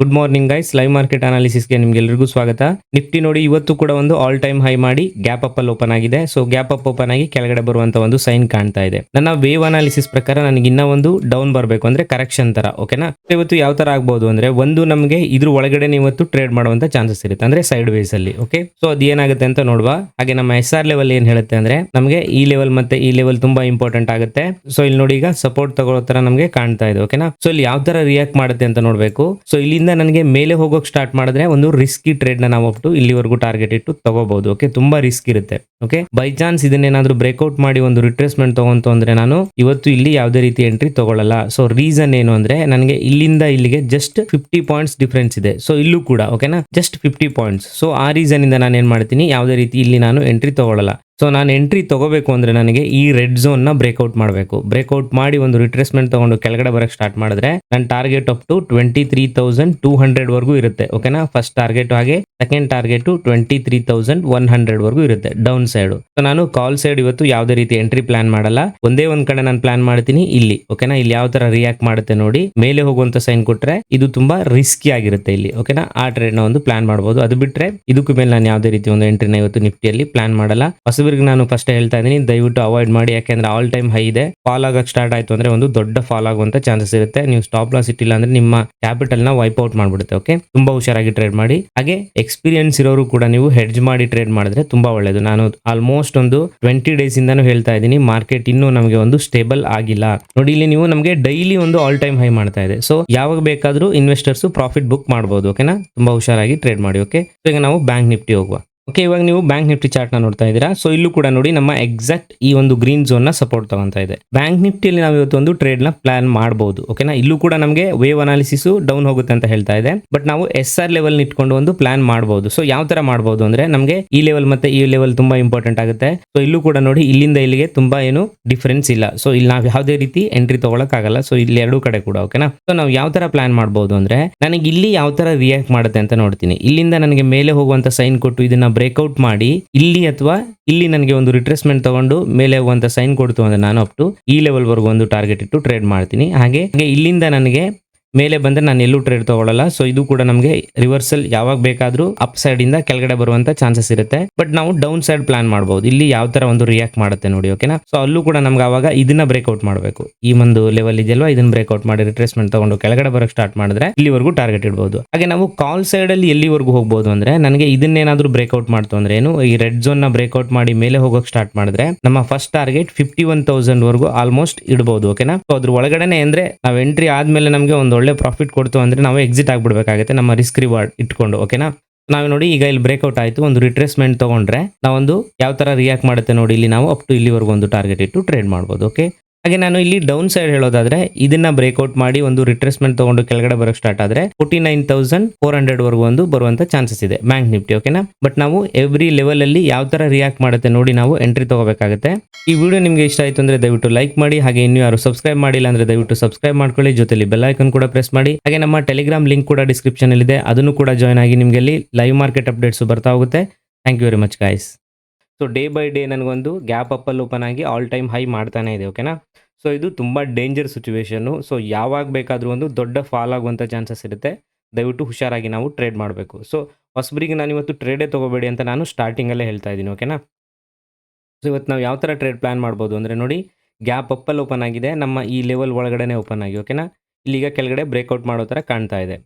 Good morning guys, live market ಅನಾಲಿಸಿಸ್ಗೆ ನಿಮ್ಗೆಲ್ಲರಿಗೂ ಸ್ವಾಗತ. ನಿಫ್ಟಿ ನೋಡಿ ಇವತ್ತು ಕೂಡ ಒಂದು ಆಲ್ ಟೈಮ್ ಹೈ ಮಾಡಿ ಗ್ಯಾಪ್ ಅಪ್ ಅಲ್ಲಿ ಓಪನ್ ಆಗಿದೆ. ಸೊ ಗ್ಯಾಪ್ ಅಪ್ ಓಪನ್ ಆಗಿ ಕೆಳಗಡೆ ಬರುವಂತ ಒಂದು ಸೈನ್ ಕಾಣ್ತಾ ಇದೆ. ನನ್ನ ವೇವ್ ಅನಾಲಿಸಿಸ್ ಪ್ರಕಾರ ನನಗೆ ಇನ್ನ ಒಂದು ಡೌನ್ ಬರಬೇಕು ಅಂದ್ರೆ ಕರೆಕ್ಷನ್ ತರ, ಓಕೆನಾ. ಇವತ್ತು ಯಾವ ತರ ಆಗ್ಬಹುದು ಅಂದ್ರೆ ಒಂದು ನಮಗೆ ಇದ್ರ ಒಳಗಡೆ ಇವತ್ತು ಟ್ರೇಡ್ ಮಾಡುವಂತ ಚಾನ್ಸಸ್ ಇರುತ್ತೆ, ಅಂದ್ರೆ ಸೈಡ್ ವೇಸ್ ಅಲ್ಲಿ. ಓಕೆ, ಸೊ ಅದು ಏನಾಗುತ್ತೆ ಅಂತ ನೋಡುವ. ಹಾಗೆ ನಮ್ಮ SR ಲೆವೆಲ್ ಏನ್ ಹೇಳುತ್ತೆ ಅಂದ್ರೆ ನಮಗೆ ಈ ಲೆವೆಲ್ ಮತ್ತೆ ಈ ಲೆವೆಲ್ ತುಂಬಾ ಇಂಪಾರ್ಟೆಂಟ್ ಆಗುತ್ತೆ. ಸೊ ಇಲ್ಲಿ ನೋಡಿ, ಈಗ ಸಪೋರ್ಟ್ ತಗೊಳ್ಳೋ ತರ ನಮಗೆ ಕಾಣ್ತಾ ಇದೆ, ಓಕೆನಾ. ಸೊ ಇಲ್ಲಿ ಯಾವ ತರ ರಿಯಾಕ್ಟ್ ಮಾಡುತ್ತೆ ಅಂತ ನೋಡ್ಬೇಕು. ಸೊ ಇಲ್ಲಿಂದ ನನಗೆ ಮೇಲೆ ಹೋಗೋಕೆ ಸ್ಟಾರ್ಟ್ ಮಾಡಿದ್ರೆ ಒಂದು ರಿಸ್ಕಿ ಟ್ರೇಡ್ ನ ನಾವು ಇಲ್ಲಿವರೆಗೂ ಟಾರ್ಗೆಟ್ ಇಟ್ಟು ತಗೋಬಹುದು. ಓಕೆ, ತುಂಬಾ ರಿಸ್ಕ್ ಇರುತ್ತೆ. ಓಕೆ, ಬೈ ಚಾನ್ಸ್ ಇದನ್ನೇನಾದ್ರೂ ಬ್ರೇಕ್ಔಟ್ ಮಾಡಿ ಒಂದು ರಿಟ್ರೇಸ್ಮೆಂಟ್ ತಗೊಂತು ಅಂದ್ರೆ ನಾನು ಇವತ್ತು ಇಲ್ಲಿ ಯಾವುದೇ ರೀತಿ ಎಂಟ್ರಿ ತಗೊಳ್ಳಲ್ಲ. ಸೊ ರೀಸನ್ ಏನು ಅಂದ್ರೆ ನನಗೆ ಇಲ್ಲಿಂದ ಇಲ್ಲಿಗೆ ಜಸ್ಟ್ 50 ಪಾಯಿಂಟ್ಸ್ ಡಿಫರೆನ್ಸ್ ಇದೆ. ಸೊ ಇಲ್ಲೂ ಕೂಡ ಓಕೆನಾ, ಜಸ್ಟ್ 50 ಪಾಯಿಂಟ್ಸ್. ಸೊ ಆ ರೀಸನ್ ಇಂದ ನಾನು ಏನ್ ಮಾಡ್ತೀನಿ, ಯಾವುದೇ ರೀತಿ ಇಲ್ಲಿ ನಾನು ಎಂಟ್ರಿ ತಗೊಳ್ಳಲ್ಲ. ಸೊ ನಾನು ಎಂಟ್ರಿ ತಗೋಬೇಕು ಅಂದ್ರೆ ನನಗೆ ಈ ರೆಡ್ ಝೋನ್ ನ ಬ್ರೇಕ್ಔಟ್ ಮಾಡಬೇಕು. ಬ್ರೇಕ್ಔಟ್ ಮಾಡಿ ಒಂದು ರಿಟ್ರೇಸ್ಮೆಂಟ್ ತಗೊಂಡು ಕೆಳಗಡೆ ಬರಕ್ ಸ್ಟಾರ್ಟ್ ಮಾಡಿದ್ರೆ ನನ್ನ ಟಾರ್ಗೆಟ್ ಅಪ್ ಟು 23,200 ವರೆಗೂ ಇರುತ್ತೆ, ಓಕೆನಾ. ಫಸ್ಟ್ ಟಾರ್ಗೆಟ್, ಹಾಗೆ ಸೆಕೆಂಡ್ ಟಾರ್ಗೆಟ್ 23,100 ವರೆಗೂ ಇರುತ್ತೆ ಡೌನ್ ಸೈಡ್. ಸೊ ನಾನು ಕಾಲ್ ಸೈಡ್ ಇವತ್ತು ಯಾವುದೇ ರೀತಿ ಎಂಟ್ರಿ ಪ್ಲಾನ್ ಮಾಡಲ್ಲ. ಒಂದೇ ಒಂದ್ ಕಡೆ ನಾನು ಪ್ಲಾನ್ ಮಾಡ್ತೀನಿ ಇಲ್ಲಿ, ಓಕೆನಾ. ಇಲ್ಲಿ ಯಾವ ತರ ರಿಯಾಕ್ಟ್ ಮಾಡುತ್ತೆ ನೋಡಿ, ಮೇಲೆ ಹೋಗುವಂತ ಸೈನ್ ಕೊಟ್ರೆ ಇದು ತುಂಬಾ ರಿಸ್ಕಿ ಆಗಿರುತ್ತೆ ಇಲ್ಲಿ, ಓಕೆನಾ. ಆ ಟ್ರೇಡ್ ನ ಒಂದು ಪ್ಲಾನ್ ಮಾಡಬಹುದು. ಅದು ಬಿಟ್ರೆ ಇದಕ್ಕೂ ಮೇಲೆ ನಾನು ಯಾವುದೇ ರೀತಿ ಒಂದು ಎಂಟ್ರಿನ ಇವತ್ತು ನಿಫ್ಟಿಯಲ್ಲಿ ಪ್ಲಾನ್ ಮಾಡಲ್ಲ. ನಾನು ಫಸ್ಟ್ ಹೇಳ್ತಾ ಇದ್ದೀನಿ, ದಯವಿಟ್ಟು ಅವಾಯ್ಡ್ ಮಾಡಿ. ಯಾಕೆಂದ್ರೆ ಆಲ್ ಟೈಮ್ ಹೈ ಇದೆ, ಫಾಲ್ ಆಗಕ್ಕೆ ಸ್ಟಾರ್ಟ್ ಆಯ್ತು ಅಂದ್ರೆ ಒಂದು ದೊಡ್ಡ ಫಾಲ್ ಆಗುವಂತ ಚಾನ್ಸಸ್ ಇರುತ್ತೆ. ನೀವು ಸ್ಟಾಪ್ ಲಾಸ್ ಇಟ್ಟಿಲ್ಲ ಅಂದ್ರೆ ನಿಮ್ಮ ಕ್ಯಾಪಿಟಲ್ ನ ವೈಪ್ ಔಟ್ ಮಾಡ್ಬಿಡುತ್ತೆ. ಓಕೆ, ತುಂಬಾ ಹುಷಾರಾಗಿ ಟ್ರೇಡ್ ಮಾಡಿ. ಹಾಗೆ ಎಕ್ಸ್ಪೀರಿಯನ್ಸ್ ಇರೋರು ಕೂಡ ನೀವು ಹೆಡ್ಜ್ ಮಾಡಿ ಟ್ರೇಡ್ ಮಾಡಿದ್ರೆ ತುಂಬಾ ಒಳ್ಳೇದು. ನಾನು ಆಲ್ಮೋಸ್ಟ್ ಒಂದು 20 ಡೇಸ್ ಇಂದಾನು ಹೇಳ್ತಾ ಇದ್ದೀನಿ, ಮಾರ್ಕೆಟ್ ಇನ್ನೂ ನಮಗೆ ಒಂದು ಸ್ಟೇಬಲ್ ಆಗಿಲ್ಲ. ನೋಡಿ, ಇಲ್ಲಿ ನೀವು ನಮಗೆ ಡೈಲಿ ಒಂದು ಆಲ್ ಟೈಮ್ ಹೈ ಮಾಡ್ತಾ ಇದೆ. ಸೊ ಯಾವಾಗ ಬೇಕಾದ್ರೂ ಇನ್ವೆಸ್ಟರ್ಸ್ ಪ್ರಾಫಿಟ್ ಬುಕ್ ಮಾಡಬಹುದು, ಓಕೆನಾ. ತುಂಬಾ ಹುಷಾರಾಗಿ ಟ್ರೇಡ್ ಮಾಡಿ. ಓಕೆ, ಈಗ ನಾವು ಬ್ಯಾಂಕ್ ನಿಫ್ಟಿ ಹೋಗುವ. ಓಕೆ, ಇವಾಗ ನೀವು ಬ್ಯಾಂಕ್ ನಿಫ್ಟಿ ಚಾರ್ಟ್ ನ ನೋಡ್ತಾ ಇದ್ದೀರಾ. ಸೊ ಇಲ್ಲೂ ಕೂಡ ನೋಡಿ ನಮ್ಮ ಎಕ್ಸಾಕ್ಟ್ ಈ ಒಂದು ಗ್ರೀನ್ ಝೋನ್ ನ ಸಪೋರ್ಟ್ ತಗೊಂತಾ ಇದೆ. ಬ್ಯಾಂಕ್ ನಿಫ್ಟಿಯಲ್ಲಿ ನಾವು ಇವತ್ತು ಒಂದು ಟ್ರೇಡ್ ನ ಪ್ಲಾನ್ ಮಾಡಬಹುದು, ಓಕೆನಾ. ಇಲ್ಲೂ ಕೂಡ ನಮಗೆ ವೇವ್ ಅನಾಲಿಸಿಸ್ ಡೌನ್ ಹೋಗುತ್ತೆ ಅಂತ ಹೇಳ್ತಾ ಇದೆ, ಬಟ್ ನಾವು SR ಲೆವೆಲ್ ಇಟ್ಕೊಂಡು ಒಂದು ಪ್ಲಾನ್ ಮಾಡಬಹುದು. ಸೊ ಯಾವ ತರ ಮಾಡಬಹುದು ಅಂದ್ರೆ ನಮಗೆ ಈ ಲೆವೆಲ್ ಮತ್ತೆ ಈ ಲೆವೆಲ್ ತುಂಬಾ ಇಂಪಾರ್ಟೆಂಟ್ ಆಗುತ್ತೆ. ಸೊ ಇಲ್ಲೂ ಕೂಡ ನೋಡಿ, ಇಲ್ಲಿಂದ ಇಲ್ಲಿಗೆ ತುಂಬಾ ಏನು ಡಿಫರೆನ್ಸ್ ಇಲ್ಲ. ಸೊ ಇಲ್ಲಿ ನಾವು ಯಾವುದೇ ರೀತಿ ಎಂಟ್ರಿ ತಗೊಳಕ್ ಆಗಲ್ಲ. ಸೊ ಇಲ್ಲಿ ಎರಡೂ ಕಡೆ ಕೂಡ, ಓಕೆನಾ. ಸೊ ನಾವು ಯಾವ ತರ ಪ್ಲಾನ್ ಮಾಡಬಹುದು ಅಂದ್ರೆ ನನಗೆ ಇಲ್ಲಿ ಯಾವ ತರ ರಿಯಾಕ್ಟ್ ಮಾಡುತ್ತೆ ಅಂತ ನೋಡ್ತೀನಿ. ಇಲ್ಲಿಂದ ನನಗೆ ಮೇಲೆ ಹೋಗುವಂತ ಸೈನ್ ಕೊಟ್ಟು ಇದನ್ನ ಬ್ರೇಕ್ಔಟ್ ಮಾಡಿ ಇಲ್ಲಿ ಅಥವಾ ಇಲ್ಲಿ ನನಗೆ ಒಂದು ರಿಟ್ರೇಸ್ಮೆಂಟ್ ತಗೊಂಡು ಮೇಲೆ ಹೋಗುವಂತ ಸೈನ್ ಕೊಡ್ತು ಅಂದ್ರೆ ನಾನು ಅಪ್ ಟು ಈ ಲೆವೆಲ್ ವರೆಗೂ ಒಂದು ಟಾರ್ಗೆಟ್ ಇಟ್ಟು ಟ್ರೇಡ್ ಮಾಡ್ತೀನಿ. ಹಾಗೆ ಇಲ್ಲಿಂದ ನನಗೆ ಮೇಲೆ ಬಂದ್ರೆ ನಾನು ಎಲ್ಲೂ ಟ್ರೇಡ್ ತಗೊಳ್ಳಲ್ಲ. ಸೊ ಇದು ಕೂಡ ನಮಗೆ ರಿವರ್ಸಲ್ ಯಾವಾಗ ಬೇಕಾದ್ರೂ ಅಪ್ ಸೈಡ್ ಇಂದ ಕೆಳಗಡೆ ಬರುವಂತ ಚಾನ್ಸಸ್ ಇರುತ್ತೆ. ಬಟ್ ನಾವು ಡೌನ್ ಸೈಡ್ ಪ್ಲಾನ್ ಮಾಡಬಹುದು. ಇಲ್ಲಿ ಯಾವ ತರ ಒಂದು ರಿಯಾಕ್ಟ್ ಮಾಡುತ್ತೆ ನೋಡಿ, ಓಕೆನಾ. ಸೊ ಅಲ್ಲೂ ಕೂಡ ನಮ್ಗೆ ಅವಾಗ ಇದನ್ನ ಬ್ರೇಕ್ಔಟ್ ಮಾಡಬೇಕು. ಈ ಒಂದು ಲೆವೆಲ್ ಇದೆಯಲ್ವಾ, ಇದನ್ನ ಬ್ರೇಕ್ಔಟ್ ಮಾಡಿ ರಿಟ್ರೇಸ್ಮೆಂಟ್ ತಗೊಂಡು ಕೆಳಗಡೆ ಬರಕ್ ಸ್ಟಾರ್ಟ್ ಮಾಡಿದ್ರೆ ಇಲ್ಲಿವರೆಗೂ ಟಾರ್ಗೆಟ್ ಇಡಬಹುದು. ಹಾಗೆ ನಾವು ಕಾಲ್ ಸೈಡ್ ಅಲ್ಲಿ ಎಲ್ಲಿವರೆಗೂ ಹೋಗಬಹುದು ಅಂದ್ರೆ ನನಗೆ ಇದನ್ನೇನಾದ್ರೂ ಬ್ರೇಕ್ಔಟ್ ಮಾಡ್ತು ಅಂದ್ರೆ ಏನು, ಈ ರೆಡ್ ಝೋನ್ ನ ಬ್ರೇಕ್ಔಟ್ ಮಾಡಿ ಮೇಲೆ ಹೋಗಕ್ ಸ್ಟಾರ್ಟ್ ಮಾಡಿದ್ರೆ ನಮ್ಮ ಫಸ್ಟ್ ಟಾರ್ಗೆಟ್ 51,000 ವರೆಗೂ ಆಲ್ಮೋಸ್ಟ್ ಇಡಬಹುದು, ಓಕೆನಾ. ಸೊ ಅದ್ರ ಒಳಗಡೆನೆ ಅಂದ್ರೆ ನಾವು ಎಂಟ್ರಿ ಆದ್ಮೇಲೆ ನಮಗೆ ಒಂದು ಒಳ್ಳೆ ಪ್ರಾಫಿಟ್ ಕೊಡ್ತು ಅಂದ್ರೆ ನಾವು ಎಕ್ಸಿಟ್ ಆಗ್ಬಿಡ್ಬೇಕಾಗುತ್ತೆ ನಮ್ಮ ರಿಸ್ಕ್ ರಿವಾರ್ಡ್ ಇಟ್ಕೊಂಡು, ಓಕೆನಾ. ನಾವು ನೋಡಿ, ಈಗ ಇಲ್ಲಿ ಬ್ರೇಕ್ಔಟ್ ಆಯ್ತು, ಒಂದು ರಿಟ್ರೇಸ್ಮೆಂಟ್ ತಗೊಂಡ್ರೆ ನಾವೊಂದು ಯಾವ ತರ ರಿಯಾಕ್ಟ್ ಮಾಡುತ್ತೆ ನೋಡಿ, ಇಲ್ಲಿ ನಾವು ಅಪ್ ಟು ಇಲ್ಲಿವರೆಗೂ ಒಂದು ಟಾರ್ಗೆಟ್ ಇಟ್ಟು ಟ್ರೇಡ್ ಮಾಡಬಹುದು. ಓಕೆ, ಹಾಗೆ ನಾನು ಇಲ್ಲಿ ಡೌನ್ ಸೈಡ್ ಹೇಳೋದಾದ್ರೆ ಇದನ್ನ ಬ್ರೇಕ್ಔಟ್ ಮಾಡಿ ಒಂದು ರಿಟ್ರೇಸ್ಮೆಂಟ್ ತಗೊಂಡು ಕೆಳಗಡೆ ಬರೋಕ್ ಸ್ಟಾರ್ಟ್ ಆದ್ರೆ 49,400 ವರೆಗೂ ಒಂದು ಬರುವಂತ ಚಾನ್ಸಸ್ ಇದೆ ಬ್ಯಾಂಕ್ ನಿಫ್ಟಿ, ಓಕೆನಾ. ಬಟ್ ನಾವು ಎವ್ರಿ ಲೆವೆಲ್ ಅಲ್ಲಿ ಯಾವ ತರ ರಿಯಾಕ್ಟ್ ಮಾಡುತ್ತೆ ನೋಡಿ ನಾವು ಎಂಟ್ರಿ ತಗೋಬೇಕಾಗುತ್ತೆ. ಈ ವಿಡಿಯೋ ನಿಮಗೆ ಇಷ್ಟ ಆಯ್ತು ಅಂದ್ರೆ ದಯವಿಟ್ಟು ಲೈಕ್ ಮಾಡಿ. ಹಾಗೆ ಇನ್ನು ಯಾರು ಸಬ್ಸ್ಕ್ರೈಬ್ ಮಾಡಿಲ್ಲ ಅಂದ್ರೆ ದಯವಿಟ್ಟು ಸಬ್ಸ್ಕ್ರೈಬ್ ಮಾಡ್ಕೊಳ್ಳಿ. ಜೊತೆಲಿ ಬೆಲ್ ಐಕನ್ ಕೂಡ ಪ್ರೆಸ್ ಮಾಡಿ. ಹಾಗೆ ನಮ್ಮ ಟೆಲಿಗ್ರಾಮ್ ಲಿಂಕ್ ಕೂಡ ಡಿಸ್ಕ್ರಿಪ್ಷನ್ ಅಲ್ಲಿ ಇದೆ, ಅದನ್ನು ಕೂಡ ಜಾಯ್ನ್ ಆಗಿ. ನಿಮಗೆ ಅಲ್ಲಿ ಲೈವ್ ಮಾರ್ಕೆಟ್ ಅಪ್ಡೇಟ್ಸ್ ಬರ್ತಾ ಹೋಗುತ್ತೆ. Thank you very much guys. So day by day ನನಗೊಂದು ಗ್ಯಾಪ್ ಅಪ್ ಅಲ್ಲಿ ಓಪನ್ ಆಗಿ ಆಲ್ ಟೈಮ್ ಹೈ ಮಾಡ್ತಾನೆ ಇದೆ, ಓಕೆನಾ. ಸೊ ಇದು ತುಂಬ ಡೇಂಜರ್ ಸಿಚುವೇಶನ್ನು. ಸೊ ಯಾವಾಗ ಬೇಕಾದರೂ ಒಂದು ದೊಡ್ಡ ಫಾಲ್ ಆಗುವಂಥ ಚಾನ್ಸಸ್ ಇರುತ್ತೆ. ದಯವಿಟ್ಟು ಹುಷಾರಾಗಿ ನಾವು ಟ್ರೇಡ್ ಮಾಡಬೇಕು. ಸೊ ಹೊಸಬರಿಗೆ ನಾನು ಇವತ್ತು ಟ್ರೇಡೇ ತೊಗೋಬೇಡಿ ಅಂತ ನಾನು ಸ್ಟಾರ್ಟಿಂಗಲ್ಲೇ ಹೇಳ್ತಾ ಇದ್ದೀನಿ, ಓಕೆನಾ. ಸೊ ಇವತ್ತು ನಾವು ಯಾವ ಥರ ಟ್ರೇಡ್ ಪ್ಲಾನ್ ಮಾಡ್ಬೋದು ಅಂದರೆ ನೋಡಿ, ಗ್ಯಾಪ್ ಅಪ್ಪಲ್ಲಿ ಓಪನ್ ಆಗಿದೆ, ನಮ್ಮ ಈ ಲೆವೆಲ್ ಒಳಗಡೆ ಓಪನ್ ಆಗಿ, ಓಕೆನಾ. ಇಲ್ಲಿಗ ಕೆಳಗಡೆ ಬ್ರೇಕ್ಔಟ್ ಮಾಡೋ ಥರ ಕಾಣ್ತಾ ಇದೆ.